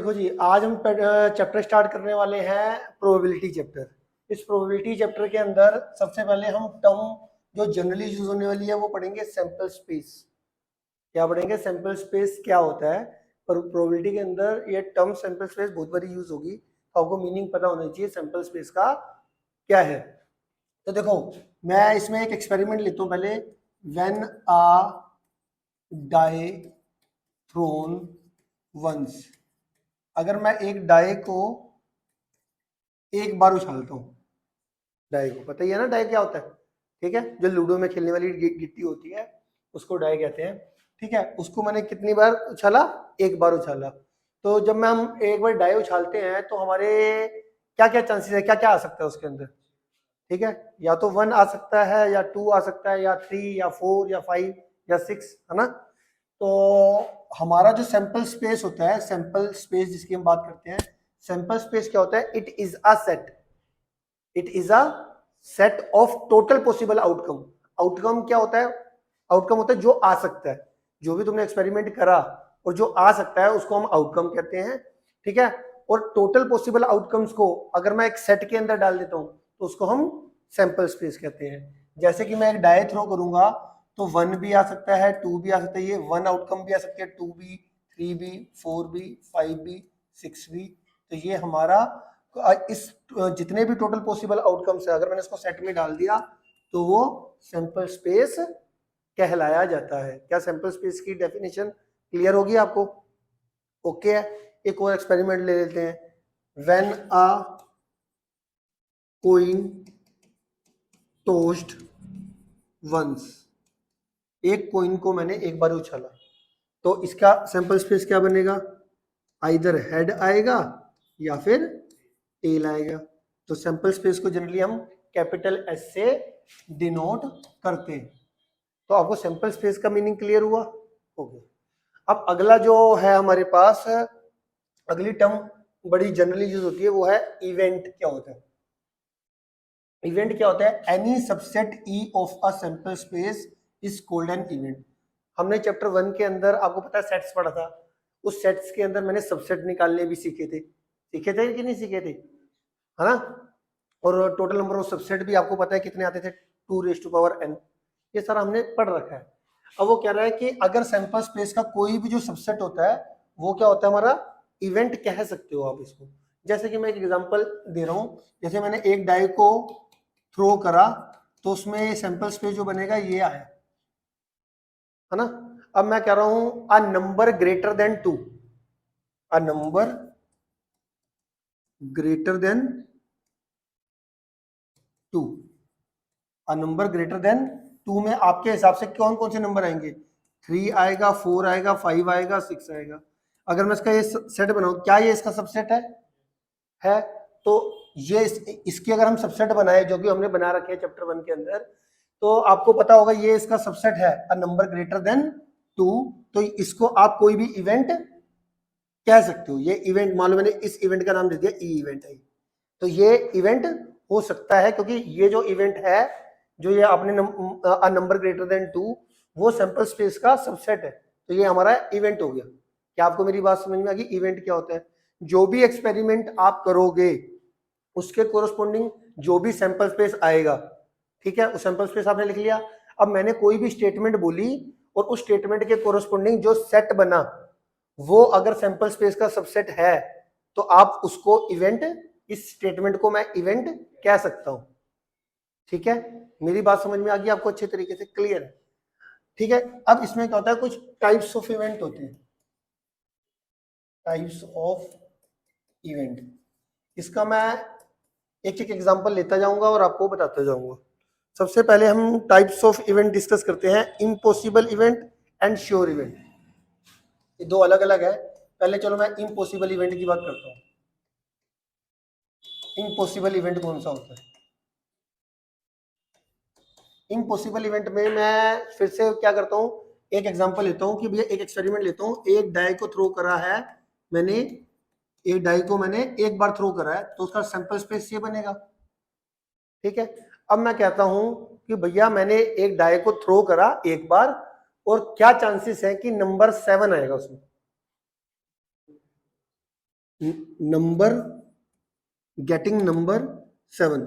देखो जी, आज हम चैप्टर स्टार्ट करने वाले हैं प्रोबेबिलिटी चैप्टर। इस प्रोबेबिलिटी चैप्टर के अंदर सबसे पहले हम टर्म जो जनरली यूज होने वाली है वो पढ़ेंगे, सैंपल स्पेस। क्या पढ़ेंगे? सैंपल स्पेस क्या होता है। पर प्रोबेबिलिटी के अंदर ये टर्म सैंपल स्पेस बहुत बारी यूज होगी, तो आपको मीनिंग पता होना चाहिए सैंपल स्पेस का क्या है। तो देखो, मैं इसमें एक एक्सपेरिमेंट लेता हूँ पहले। When a die thrown once, अगर मैं एक डाई को एक बार उछालता हूँ, डाई को पता ही है ना डाई क्या होता है, ठीक है, जो लूडो में खेलने वाली गिट्टी होती है उसको डाई कहते हैं, ठीक है। उसको मैंने कितनी बार उछाला? एक बार उछाला। तो जब मैं हम एक बार डाई उछालते हैं तो हमारे क्या क्या चांसेस है, क्या क्या आ सकता है उसके अंदर, ठीक है। या तो 1 आ सकता है, या 2 आ सकता है, या 3, या 4, या 5, या 6, है ना। तो हमारा जो सैंपल स्पेस होता है, सैंपल स्पेस जिसकी हम बात करते हैं, सैंपल स्पेस क्या होता है? It is a set, it is a set of total possible outcome. Outcome क्या होता है? आउटकम होता है जो आ सकता है, जो भी तुमने एक्सपेरिमेंट करा और जो आ सकता है उसको हम आउटकम कहते हैं, ठीक है। और टोटल पॉसिबल आउटकम्स को अगर मैं एक सेट के अंदर डाल देता हूं तो उसको हम सैंपल स्पेस कहते हैं। जैसे कि मैं एक डाई थ्रो करूंगा तो 1 भी आ सकता है, 2 भी आ सकता है, ये 1 आउटकम भी आ सकती है, 2 भी, 3 भी, 4 भी, 5 भी, 6 भी। तो ये हमारा इस जितने भी टोटल पॉसिबल आउटकम्स है, अगर मैंने इसको सेट में डाल दिया तो वो सैंपल स्पेस कहलाया जाता है। क्या सैंपल स्पेस की डेफिनेशन क्लियर होगी आपको? ओके है। एक और एक्सपेरिमेंट ले लेते हैं। व्हेन अ कोइन टोस्ड वंस, एक कोइन को मैंने एक बार उछाला तो इसका सैंपल स्पेस क्या बनेगा? आइदर हेड आएगा या फिर टेल आएगा। तो सैंपल स्पेस को जनरली हम कैपिटल एस से डिनोट करते हैं। तो आपको सैंपल स्पेस का मीनिंग क्लियर हुआ? हो गया। अब अगला जो है हमारे पास, अगली टर्म बड़ी जनरली यूज होती है, वो है इवेंट। क्या होता है इवेंट? क्या होता है? Any subset E of a sample space is called an event. हमने चैप्टर 1 के अंदर आपको पता है सेट्स पढ़ा था। उस सेट्स के अंदर मैंने सबसेट निकालने भी सीखे थे कि नहीं सीखे थे, है ना। और टोटल नंबर ऑफ सबसेट भी आपको पता है कितने आते थे, 2n। ये सारा हमने पढ़ रखा है। अब वो कह रहा है कि अगर सैंपल स्पेस का कोई भी जो सबसेट होता है वो क्या होता है? हमारा इवेंट कह सकते हो आप इसको। जैसे कि मैं एक एग्जांपल दे रहा हूं, जैसे मैंने एक डाई को थ्रो करा तो उसमें सैंपल स्पेस जो बनेगा ये आया, है ना। अब मैं कह रहा हूं a number greater than 2, a number greater than 2, a number greater than 2 में आपके हिसाब से कौन कौन से नंबर आएंगे? 3 आएगा, 4 आएगा, 5 आएगा, 6 आएगा। अगर मैं इसका ये सेट बनाऊं, क्या ये इसका सबसेट है? तो ये इसकी अगर हम सबसेट बनाए, जो कि हमने बना रखे हैं चैप्टर 1 के अंदर, तो आपको पता होगा ये इसका सबसेट है, अ नंबर ग्रेटर देन 2। तो इसको आप कोई भी इवेंट कह सकते हो। ये इवेंट, मान लो मैंने इस इवेंट का नाम दे दिया ई इवेंट है, तो ये इवेंट हो सकता है, क्योंकि ये जो इवेंट है, जो ये आपने नंबर ग्रेटर देन 2, वो सैंपल स्पेस का सबसेट है, तो ये हमारा इवेंट हो गया। क्या आपको मेरी बात समझ में आ गई? इवेंट क्या होता है? जो भी एक्सपेरिमेंट आप करोगे उसके कोरस्पोंडिंग जो भी सैंपल स्पेस आएगा, ठीक है, उस सैंपल स्पेस आपने लिख लिया। अब मैंने कोई भी स्टेटमेंट बोली और उस स्टेटमेंट के कोरस्पोंडिंग जो सेट बना वो अगर सैंपल स्पेस का सबसेट है तो आप उसको इवेंट, इस स्टेटमेंट को मैं इवेंट कह सकता हूं, ठीक है। मेरी बात समझ में आ गई आपको? अच्छे तरीके से क्लियर है, ठीक है। अब इसमें क्या होता है, कुछ टाइप्स ऑफ इवेंट होते हैं, टाइप्स ऑफ इवेंट। इसका मैं एक एक एग्जांपल लेता जाऊंगा और आपको बताता जाऊंगा। सबसे पहले हम टाइप्स ऑफ इवेंट डिस्कस करते हैं, impossible event and sure event. ये दो अलग अलग है। पहले चलो मैं इम्पॉसिबल इवेंट की बात करता हूँ। इम्पॉसिबल इवेंट कौन सा होता है? इम्पॉसिबल इवेंट में मैं फिर से क्या करता हूँ, एक एग्जांपल लेता हूँ कि भैया एक एक्सपेरिमेंट लेता हूँ, एक डाई को थ्रो करा है मैंने, एक डाई को मैंने एक बार थ्रो करा है तो उसका सैंपल स्पेस ये बनेगा, ठीक है। अब मैं कहता हूं कि भैया मैंने एक डाई को थ्रो करा एक बार और क्या चांसेस है कि नंबर 7 आएगा उसमें? Number getting number 7।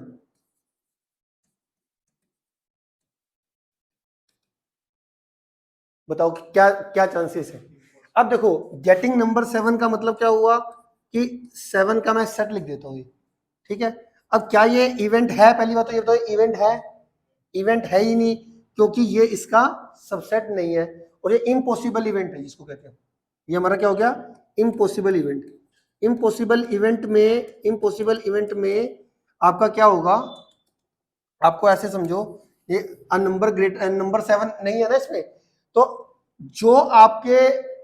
बताओ कि क्या क्या चांसेस है। अब देखो गेटिंग नंबर 7 का मतलब क्या हुआ कि 7 का मैं सेट लिख देता हूँ, ठीक है। अब क्या ये इवेंट है, पहली बात तो ये बताओ इवेंट है, इवेंट है ही नहीं, क्योंकि ये इसका सबसेट नहीं है, और ये इम्पॉसिबल इवेंट है जिसको कहते हैं। ये हमारा क्या हो गया, इम्पॉसिबल इवेंट। इम्पॉसिबल इवेंट में आपका क्या होगा, आपको ऐसे समझो, ये नंबर ग्रेट नंबर 7 नहीं है ना इसमें, तो जो आपके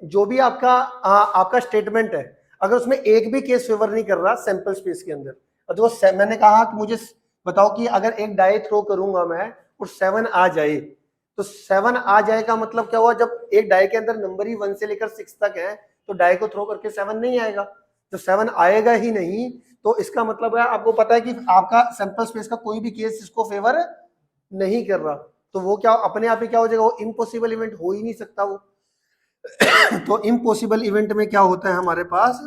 जो भी आपका आपका स्टेटमेंट है, अगर उसमें एक भी केस फेवर नहीं कर रहा सैंपल स्पेस के अंदर, और जो मैंने कहा कि मुझे बताओ कि अगर एक डाई थ्रो करूंगा मैं और 7 आ जाए, तो 7 आ जाए का मतलब क्या हुआ, जब एक डाई के अंदर नंबर ही 1 से लेकर 6 तक है, तो डाई को थ्रो करके 7 नहीं आएगा। तो 7 आएगा ही नहीं, तो इसका मतलब है आपको पता है कि आपका सैंपल स्पेस का कोई भी केस इसको फेवर नहीं कर रहा, तो वो क्या अपने आप ही क्या हो जाएगा, वो इम्पॉसिबल इवेंट हो ही नहीं सकता वो। तो इम्पॉसिबल इवेंट में क्या होता है हमारे पास,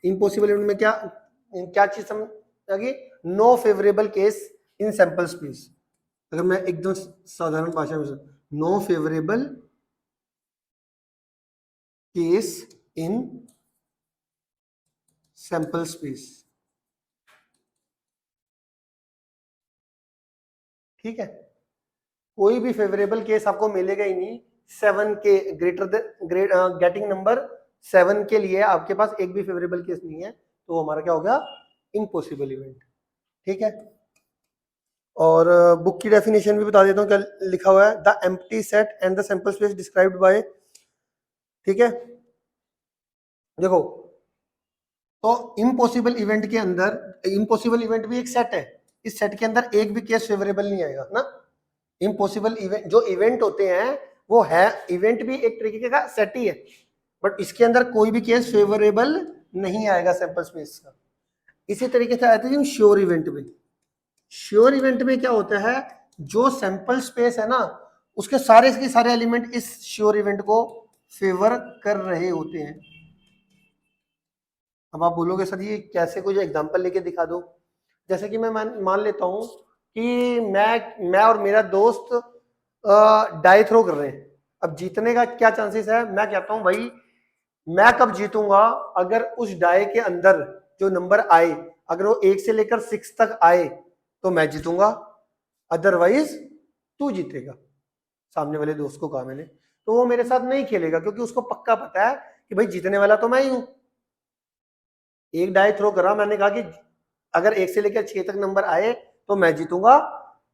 इम्पॉसिबल इवेंट में क्या क्या चीज समझ आ गई, no favourable case in sample space. अगर मैं एकदम साधारण भाषा में, no favourable case in sample space, ठीक है। कोई भी फेवरेबल केस आपको मिलेगा ही नहीं 7 के ग्रेटर गेटिंग नंबर 7 के लिए आपके पास एक भी फेवरेबल केस नहीं है, तो वो हमारा क्या हो गया, इम्पॉसिबल इवेंट, ठीक है। और बुक की डेफिनेशन भी बता देता हूँ क्या लिखा हुआ है, the empty set and the sample space described bye, ठीक है। देखो तो इम्पॉसिबल इवेंट के अंदर, इम्पॉसिबल इवेंट भी एक सेट है, इस सेट के अंदर एक भी केस फेवरेबल नहीं आएगा ना। इम्पॉसिबल इवेंट जो इवेंट होते हैं वो है, इवेंट भी एक तरीके का सेट ही है, बट इसके अंदर कोई भी केस फेवरेबल नहीं आएगा सैंपल स्पेस का। इसी तरीके से आते हैं श्योर इवेंट में। श्योर इवेंट में क्या होता है, जो सैंपल स्पेस है ना उसके सारे के सारे एलिमेंट इस श्योर इवेंट को फेवर कर रहे होते हैं। अब आप बोलोगे सर ये कैसे, कुछ एग्जांपल लेके दिखा दो। जैसे कि मैं मान लेता हूं कि मैं और मेरा दोस्त डाई थ्रो कर रहे हैं। अब जीतने का क्या चांसेस है, मैं कहता हूं भाई मैं कब जीतूंगा, अगर उस डाई के अंदर जो नंबर आए, अगर वो 1 से लेकर 6 तक आए तो मैं जीतूंगा, अदरवाइज तू जीतेगा। सामने वाले दोस्त को कहा मैंने, तो वो मेरे साथ नहीं खेलेगा क्योंकि उसको पक्का पता है कि भाई जीतने वाला तो मैं ही हूं। एक डाई थ्रो करा, मैंने कहा कि अगर 1 से लेकर 6 तक नंबर आए तो मैं जीतूंगा,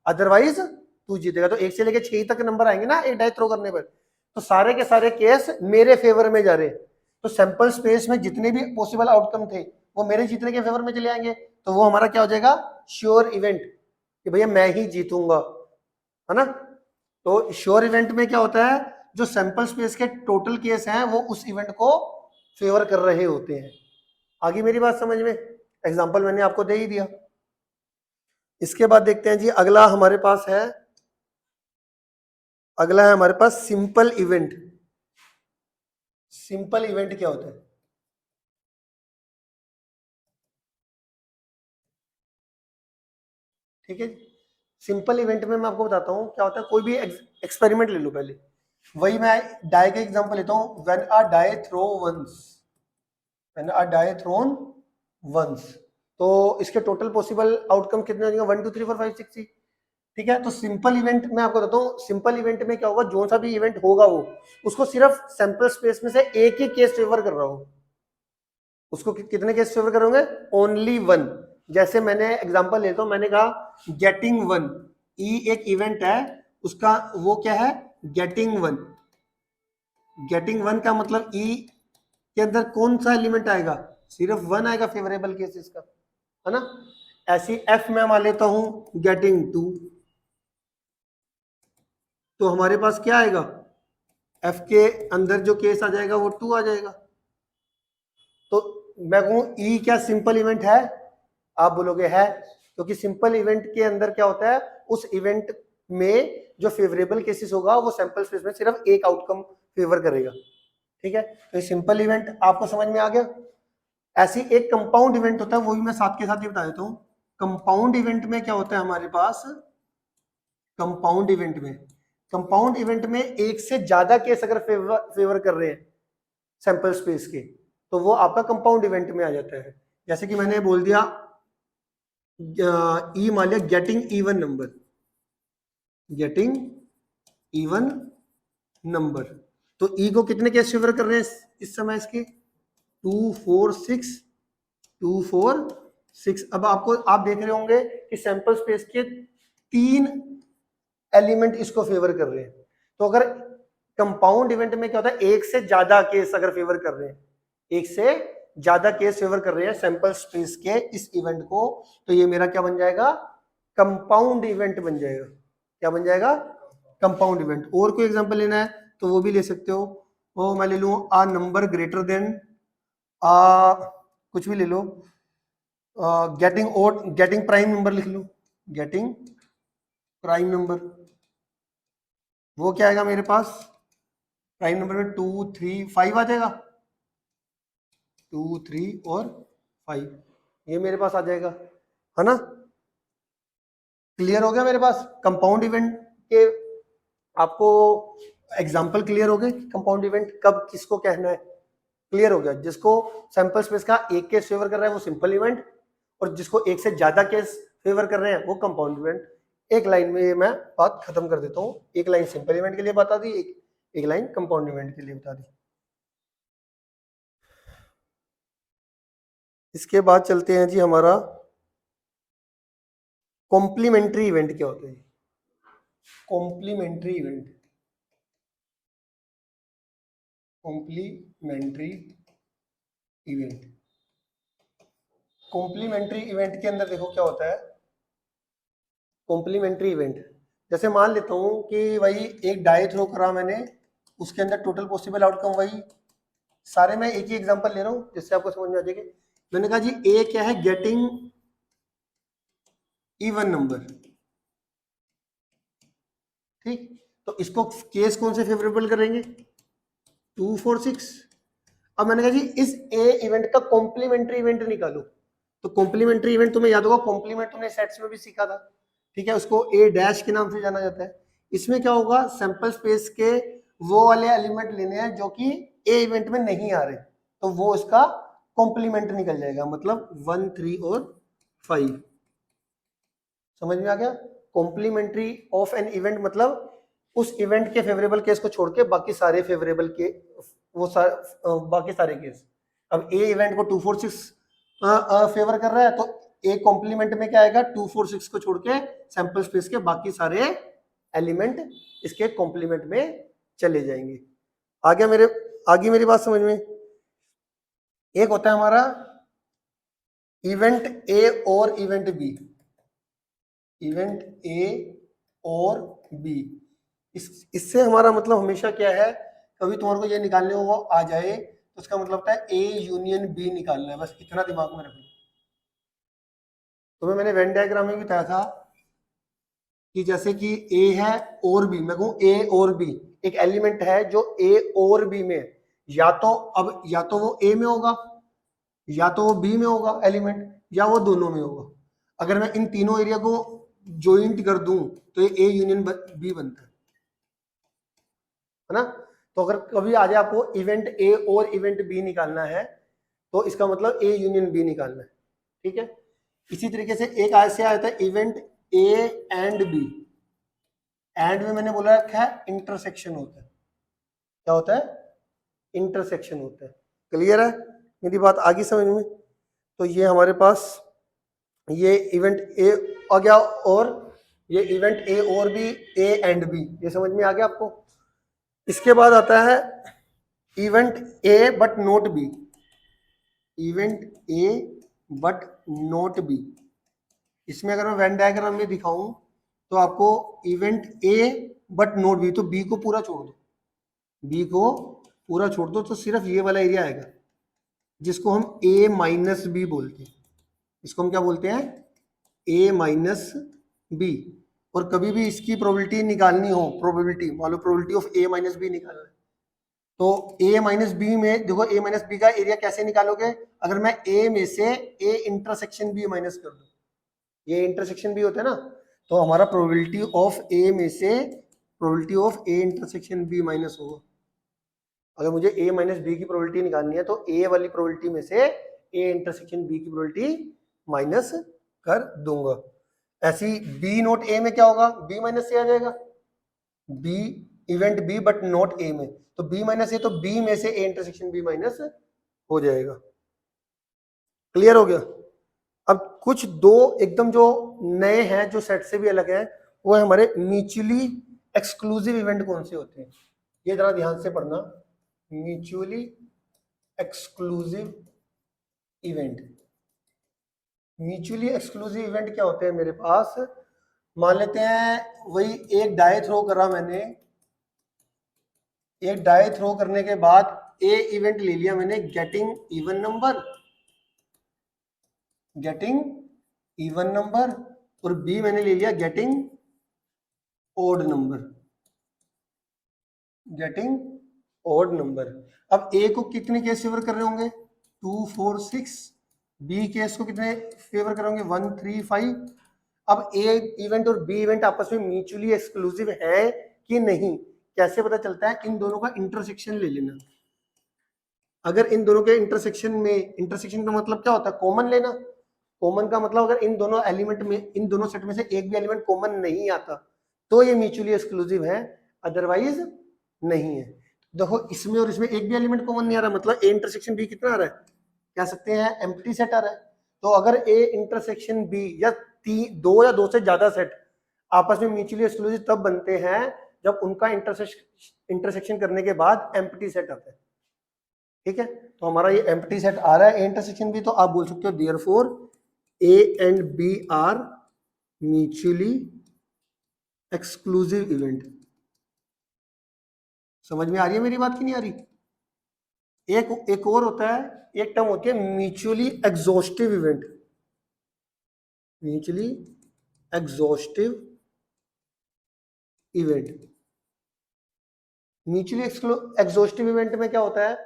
अदरवाइज तू जीतेगा। तो 1 से लेकर 6 तक नंबर आएंगे ना एक डाई थ्रो करने पर, तो सारे के सारे केस मेरे फेवर में जा रहे, तो सैंपल स्पेस में जितने भी पॉसिबल आउटकम थे वो मेरे जीतने के फेवर में चले आएंगे, तो वो हमारा क्या हो जाएगा, श्योर इवेंट, कि भैया मैं ही जीतूंगा, है ना। तो श्योर इवेंट में क्या होता है, जो सैंपल स्पेस के टोटल केस हैं वो उस इवेंट को फेवर कर रहे होते हैं। आगे मेरी बात समझ में, एग्जांपल मैंने आपको दे ही दिया। इसके बाद देखते हैं जी, अगला हमारे पास है, अगला है हमारे पास सिंपल इवेंट। सिंपल इवेंट क्या होता है, ठीक है। सिंपल इवेंट में मैं आपको बताता हूं क्या होता है, कोई भी एक्सपेरिमेंट ले लो पहले, वही मैं डाई का एग्जांपल लेता हूं, when a die throw once, when a die thrown once, तो इसके टोटल पॉसिबल आउटकम कितने हो जाएंगे, 1 2 3 4 5 6 ठीक है। तो सिंपल इवेंट में आपको बताता हूँ, सिंपल इवेंट में क्या होगा, जो सा भी इवेंट होगा वो उसको सिर्फ सैंपल स्पेस में से एक ही केस फेवर कर रहा हो, उसको कितने केस फेवर करोगे, ओनली वन। जैसे मैंने एग्जांपल लेता हूं, मैंने कहा गेटिंग वन, ई एक इवेंट है, उसका वो क्या है, गेटिंग वन। गेटिंग वन का मतलब ई के अंदर कौन सा एलिमेंट आएगा, सिर्फ वन आएगा फेवरेबल केसेस का, है ना। ऐसी एफ में मान लेता हूं गेटिंग टू, तो हमारे पास क्या आएगा, एफ के अंदर जो केस आ जाएगा वो टू आ जाएगा। तो मैं कहूं ई क्या सिंपल इवेंट है, आप बोलोगे है, क्योंकि सिंपल इवेंट के अंदर क्या होता है, उस इवेंट में जो फेवरेबल केसेस होगा वो सैंपल स्पेस में सिर्फ एक आउटकम फेवर करेगा। ठीक है, तो ये सिंपल इवेंट आपको समझ में आ गया। ऐसी एक कंपाउंड इवेंट होता है, वो भी मैं साथ के साथ ही बता देता हूँ। कंपाउंड इवेंट में क्या होता है हमारे पास, कंपाउंड इवेंट में एक से ज्यादा केस अगर फेवर कर रहे हैं सैंपल स्पेस के, तो वो आपका कंपाउंड इवेंट में आ जाता है। जैसे कि मैंने बोल दिया ई मान लिया गेटिंग इवन नंबर, तो ई को कितने केस फेवर कर रहे हैं इस समय इसके 2 4 6 2 4 6। अब आपको आप देख रहे होंगे कि सैंपल स्पेस के 3 एलिमेंट इसको फेवर कर रहे हैं। तो अगर कंपाउंड इवेंट में क्या होता है, एक से ज्यादा केस अगर फेवर कर रहे हैं, एक से ज्यादा केस फेवर कर रहे हैं सैंपल स्पेस के इस इवेंट को, तो ये मेरा क्या बन जाएगा, कंपाउंड इवेंट बन जाएगा। क्या बन जाएगा, कंपाउंड इवेंट। और कोई एग्जांपल लेना है तो वो भी ले सकते हो। वो मैं ले लूं आ नंबर ग्रेटर देन कुछ भी ले लो, गेटिंग प्राइम नंबर लिख लो, गेटिंग प्राइम नंबर। वो क्या आएगा मेरे पास, प्राइम नंबर में 2 3 5 आ जाएगा, 2 3 और 5 ये मेरे पास आ जाएगा, है ना। क्लियर हो गया मेरे पास कंपाउंड इवेंट के, आपको एग्जांपल क्लियर हो गए कंपाउंड इवेंट कब किसको कहना है, क्लियर हो गया। जिसको सैंपल स्पेस का एक केस फेवर कर रहा है वो सिंपल इवेंट, और जिसको एक से ज्यादा केस फेवर कर रहे हैं वो कंपाउंड इवेंट। एक लाइन में मैं बात खत्म कर देता हूँ, एक लाइन सिंपल इवेंट के लिए बता दी, एक लाइन कंपाउंड इवेंट के लिए बता दी। इसके बाद चलते हैं जी हमारा कॉम्प्लीमेंट्री इवेंट क्या होता है। कॉम्प्लीमेंट्री इवेंट कॉम्प्लीमेंट्री इवेंट के अंदर देखो क्या होता है। कॉम्प्लीमेंट्री इवेंट, जैसे मान लेता हूं कि भाई एक डाई थ्रो करा मैंने, उसके अंदर टोटल पॉसिबल आउटकम वही सारे, मैं एक ही एग्जांपल ले रहा हूं जिससे आपको समझ में आ जाएगा। मैंने कहा जी ए क्या है, गेटिंग इवन नंबर, ठीक। तो इसको केस कौन से फेवरेबल करेंगे, 2 4 6। अब मैंने कहा जी इस ए इवेंट का कॉम्प्लीमेंट्री इवेंट निकालो। तो कॉम्प्लीमेंट्री इवेंट तुम्हें याद होगा, कॉम्प्लीमेंट तुमने सेट्स में भी सीखा था, ठीक है, उसको ए डैश के नाम से जाना जाता है। इसमें क्या होगा, सैंपल स्पेस के वो वाले एलिमेंट लेने हैं जो कि ए इवेंट में नहीं आ रहे, तो वो इसका कॉम्प्लीमेंट निकल जाएगा, मतलब 1 3 और 5। समझ में आ गया, कॉम्प्लीमेंट्री ऑफ एन इवेंट मतलब उस इवेंट के फेवरेबल केस को छोड़ के बाकी सारे फेवरेबल के बाकी सारे केस। अब ए इवेंट को 2 4 6 फेवर कर रहा है, तो ए कॉम्प्लीमेंट में क्या आएगा, 2 4 6 को छोड़ के सैंपल स्पेस के बाकी सारे एलिमेंट इसके कॉम्प्लीमेंट में चले जाएंगे। आगे मेरी बात समझ में। एक होता है हमारा इवेंट ए और इवेंट बी, इवेंट ए और बी। इससे हमारा मतलब हमेशा क्या है, कभी तुम्हारे को ये निकालने हो आ जाए तो उसका मतलब होता है ए यूनियन बी निकालना है, बस इतना दिमाग में रखना। तुम्हें मैंने वेन डायग्राम में भी बताया था कि जैसे कि ए है और बी, मैं कहूँ ए और बी एक एलिमेंट है जो ए और बी में, या तो वो ए में होगा, या तो वो बी में होगा एलिमेंट, या वो दोनों में होगा। अगर मैं इन तीनों एरिया को ज्वाइंट कर दूं तो ये ए यूनियन बी बनता है ना। तो अगर कभी आ जाए आपको इवेंट ए और इवेंट बी निकालना है, तो इसका मतलब ए यूनियन बी निकालना है, ठीक है। इसी तरीके से एक ऐसे आता है event A and B, and में मैंने बोला रखा है इंटरसेक्शन होता है। क्या होता है, इंटरसेक्शन होता है। क्लियर है मेरी बात, आगे समझ में। तो ये हमारे पास ये इवेंट ए आ गया, और ये इवेंट ए और बी, ए एंड बी, ये समझ में आ गया आपको। इसके बाद आता है event A but not be, event A but not be. इसमें अगर मैं वेन डायग्राम में दिखाऊं तो आपको event A but not be, तो बी को पूरा छोड़ दो, बी को पूरा छोड़ दो, तो सिर्फ ये वाला एरिया आएगा जिसको हम ए माइनस बी बोलते हैं। इसको हम क्या बोलते हैं, ए माइनस बी। और कभी भी इसकी प्रोबेबिलिटी निकालनी हो, प्रोबेबिलिटी मान लो probability of A minus B निकालना है, तो ए माइनस बी में देखो ए माइनस बी का एरिया कैसे निकालोगे? अगर मैं ए में से ए इंटरसेक्शन बी माइनस कर दूं, ये इंटरसेक्शन बी होता है ना, तो हमारा प्रोबेबिलिटी ऑफ ए में से probability of A intersection B minus होगा। अगर मुझे ए माइनस बी की प्रोबेबिलिटी निकालनी है तो ए वाली प्रोबेबिलिटी में से ए इंटरसेक्शन बी की प्रोबेबिलिटी माइनस कर दूंगा। ऐसी बी नोट ए में क्या होगा? बी माइनस ए आ जाएगा, B event B but not A में, तो बी माइनस ए, तो बी में से ए इंटरसेक्शन बी माइनस हो जाएगा। क्लियर हो गया? अब कुछ दो एकदम जो नए हैं, जो सेट से भी अलग हैं, वो है हमारे म्यूचुअली एक्सक्लूसिव इवेंट। कौन से होते हैं ये जरा ध्यान से पढ़ना। Mutually exclusive event, mutually exclusive event क्या होते हैं मेरे पास? मान लेते हैं वही एक डाई थ्रो करा मैंने, एक डाई थ्रो करने के बाद ए इवेंट ले लिया मैंने getting even number, getting even number, और बी मैंने ले लिया getting odd number, getting odd number. अब ए को कितने केस फेवर कर रहे होंगे? 2 4 6। बी केस को कितने फेवर कर रहे होंगे? 1 3 5। अब ए इवेंट और बी इवेंट आपस में म्यूचुअली एक्सक्लूसिव है कि नहीं, कैसे पता चलता है? इन दोनों का इंटरसेक्शन ले लेना। अगर इन दोनों के इंटरसेक्शन में, इंटरसेक्शन का मतलब क्या होता है? कॉमन लेना। कॉमन का मतलब अगर इन दोनों एलिमेंट में, इन दोनों सेट में से एक भी एलिमेंट कॉमन नहीं आता तो ये म्यूचुअली एक्सक्लूसिव है, अदरवाइज नहीं है। देखो इसमें और इसमें एक भी एलिमेंट कॉमन नहीं आ रहा, मतलब ए इंटरसेक्शन बी कितना आ रहा है? कह सकते हैं एम्प्टी सेट आ रहा है। तो अगर ए इंटरसेक्शन बी या दो या दो से ज्यादा सेट आपस में म्यूचुअली एक्सक्लूसिव तब बनते हैं जब उनका इंटरसेक्शन करने के बाद एम्प्टी सेट आता है। ठीक है, तो हमारा ये एम्प्टी सेट आ रहा है ए इंटरसेक्शन बी, तो आप बोल सकते हो therefore A and B are mutually exclusive event. समझ में आ रही है मेरी बात की नहीं आ रही? एक और होता है, एक टर्म होती है mutually exhaustive event, mutually exhaustive event. Mutually exhaustive event में क्या होता है?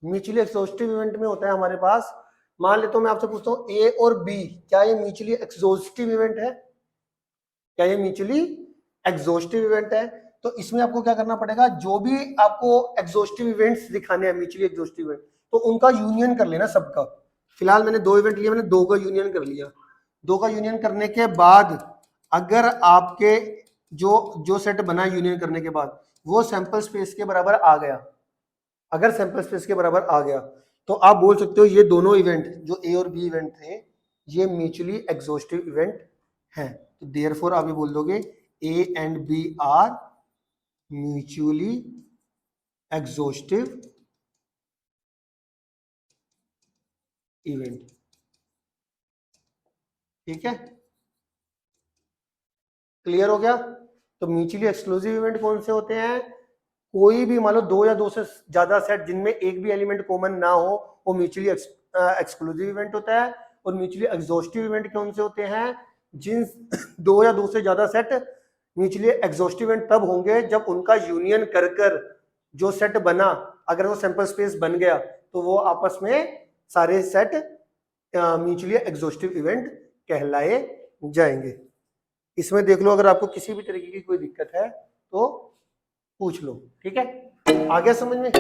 म्यूचुअली एग्जॉस्टिव इवेंट में होता है हमारे पास, मान लेता हूं मैं आपसे पूछता हूं ए और बी, क्या ये म्यूचुअली एग्जॉस्टिव इवेंट है? क्या ये म्यूचुअली एग्जॉस्टिव इवेंट है? तो इसमें आपको क्या करना पड़ेगा? जो भी आपको एग्जॉस्टिव इवेंट्स दिखाने हैं, म्यूचुअली एग्जॉस्टिव इवेंट, तो उनका यूनियन कर लेना सबका। फिलहाल मैंने दो इवेंट लिए, मैंने दो का यूनियन कर लिया। दो का यूनियन करने के बाद अगर आपके जो जो सेट बना यूनियन करने के बाद वो सैंपल स्पेस के बराबर आ गया, अगर सैंपल स्पेस के बराबर आ गया, तो आप बोल सकते हो ये दोनों इवेंट जो ए और बी इवेंट थे ये म्यूचुअली एग्जॉस्टिव इवेंट हैं। तो देयरफॉर आप ये बोल दोगे A and B are mutually exhaustive event. ठीक है, क्लियर हो गया? तो म्यूचुअली एक्सक्लूसिव इवेंट कौन से होते हैं? कोई भी मान लो दो या दो से ज्यादा सेट जिनमें एक भी एलिमेंट कॉमन ना हो, वो म्यूचुअली एक्सक्लूसिव इवेंट होता है। और म्यूचुअली एग्जॉस्टिव इवेंट कौन से होते हैं? जिन दो या दो से ज्यादा सेट म्यूचुअली एग्जॉस्टिव इवेंट तब होंगे जब उनका यूनियन कर कर जो सेट बना, अगर वो सैंपल स्पेस बन गया तो वो आपस में सारे सेट म्यूचुअली एग्जॉस्टिव इवेंट कहलाए जाएंगे। इसमें देख लो, अगर आपको किसी भी तरीके की कोई दिक्कत है तो पूछ लो। ठीक है, आ गया समझ में?